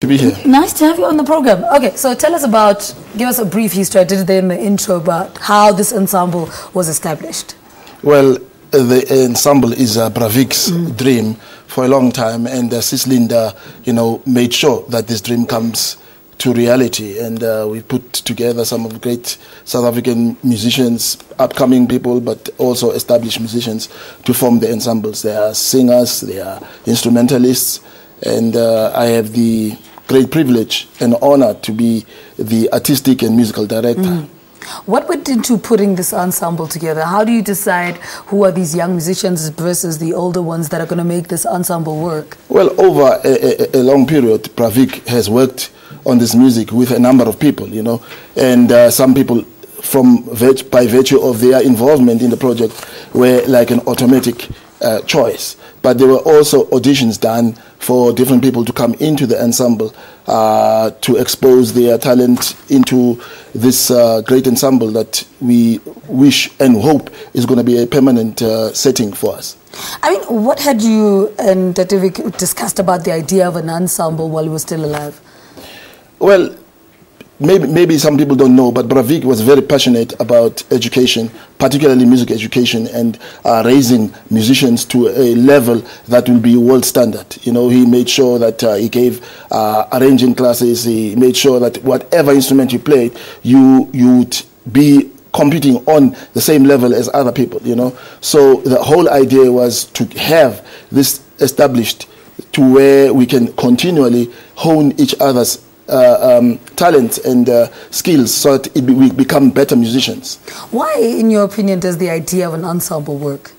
To be here. Nice to have you on the program. Okay, so tell us about, give us a brief history. I did it there in the intro about how this ensemble was established. Well, the ensemble is Bravik's dream for a long time, and Sis Linda, made sure that this dream comes to reality. And we put together some of the great South African musicians, upcoming people, but also established musicians to form the ensembles. They are singers, they are instrumentalists, and I have the great privilege and honor to be the artistic and musical director. What went into putting this ensemble together? How do you decide who are these young musicians versus the older ones that are going to make this ensemble work? Well, over a long period, Bravik has worked on this music with a number of people, and some people by virtue of their involvement in the project were like an automatic choice. But there were also auditions done for different people to come into the ensemble to expose their talent into this great ensemble that we wish and hope is going to be a permanent setting for us. I mean, what had you and Dativik discussed about the idea of an ensemble while you were still alive? Well, maybe some people don't know, but Bravik was very passionate about education, particularly music education, and raising musicians to a level that will be world standard. He made sure that he gave arranging classes. He made sure that whatever instrument you played, you would be competing on the same level as other people, So the whole idea was to have this established to where we can continually hone each other's talent and skills so that we become better musicians. Why, in your opinion, does the idea of an ensemble work?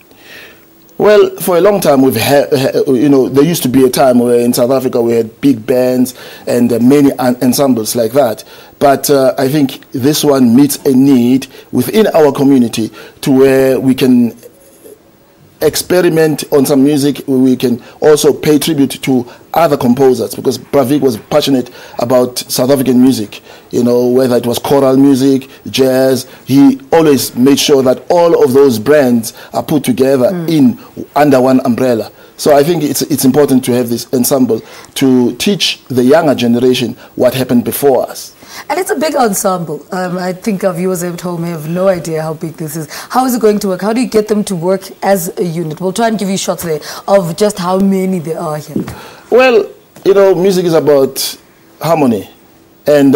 Well, for a long time, we've had, there used to be a time where in South Africa we had big bands and many ensembles like that. But I think this one meets a need within our community to where we can experiment on some music. We can also pay tribute to other composers, because Bravik was passionate about South African music, whether it was choral music, jazz. He always made sure that all of those brands are put together under one umbrella. So I think it's important to have this ensemble to teach the younger generation what happened before us. And it's a big ensemble. I think our viewers at home have no idea how big this is. How is it going to work? How do you get them to work as a unit? We'll try and give you shots there of just how many there are here. Well, music is about harmony. And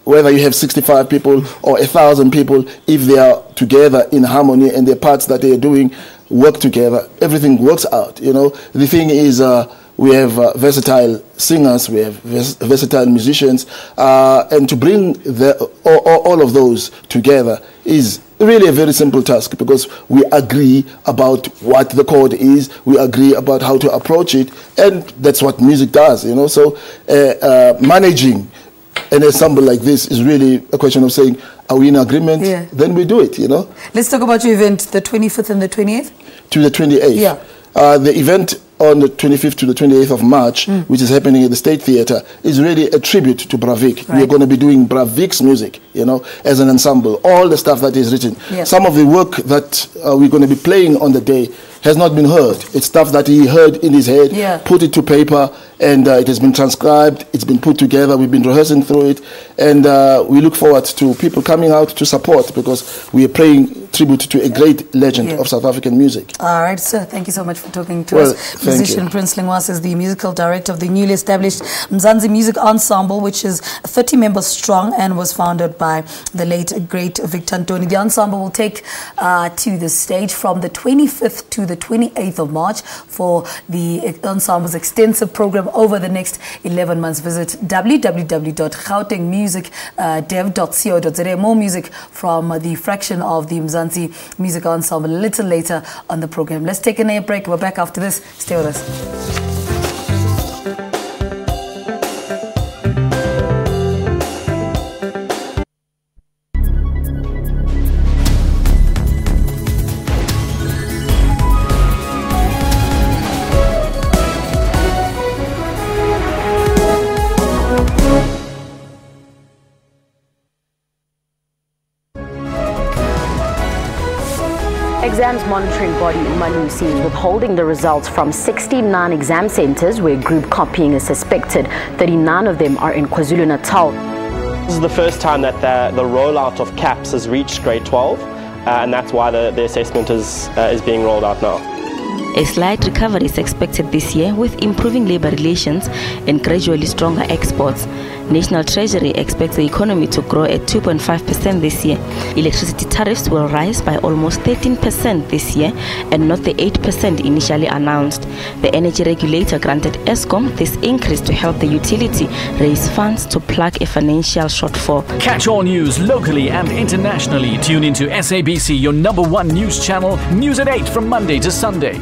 whether you have 65 people or 1,000 people, if they are together in harmony and the parts that they are doing work together, everything works out. The thing is, we have versatile singers, we have versatile musicians, and to bring all of those together is really a very simple task, because we agree about what the chord is, we agree about how to approach it, and that's what music does, So managing an ensemble like this is really a question of saying, are we in agreement? Yeah. Then we do it, Let's talk about your event, the 25th and the 28th? To the 28th. Yeah. The event on the 25th to the 28th of March, which is happening at the State Theatre, is really a tribute to Bravik. Right. We are going to be doing Bravik's music, as an ensemble, all the stuff that is written. Yes. Some of the work that we're going to be playing on the day has not been heard. It's stuff that he heard in his head, put it to paper, and it has been transcribed, it's been put together, we've been rehearsing through it, and we look forward to people coming out to support, because we are paying tribute to a great legend of South African music. All right, sir, thank you so much for talking to us. Musician Prince Lengoasa is the musical director of the newly established Mzansi Music Ensemble, which is 30 members strong and was founded by the late, great Victor Ntoni. The ensemble will take to the stage from the 25th to the 28th of March for the ensemble's extensive program over the next 11 months. Visit www.gautengmusicdev.co.za. More music from the fraction of the Mzansi Music Ensemble a little later on the program. Let's take an air break. We're back after this. Stay with us. exams monitoring body Malusi is withholding the results from 69 exam centers where group copying is suspected. 39 of them are in KwaZulu-Natal. This is the first time that the rollout of CAPS has reached grade 12, and that's why the assessment is being rolled out now. A slight recovery is expected this year with improving labor relations and gradually stronger exports. National Treasury expects the economy to grow at 2.5% this year. Electricity tariffs will rise by almost 13% this year and not the 8% initially announced. The energy regulator granted Eskom this increase to help the utility raise funds to plug a financial shortfall. Catch all news locally and internationally. Tune into SABC, your #1 news channel. News at 8 from Monday to Sunday.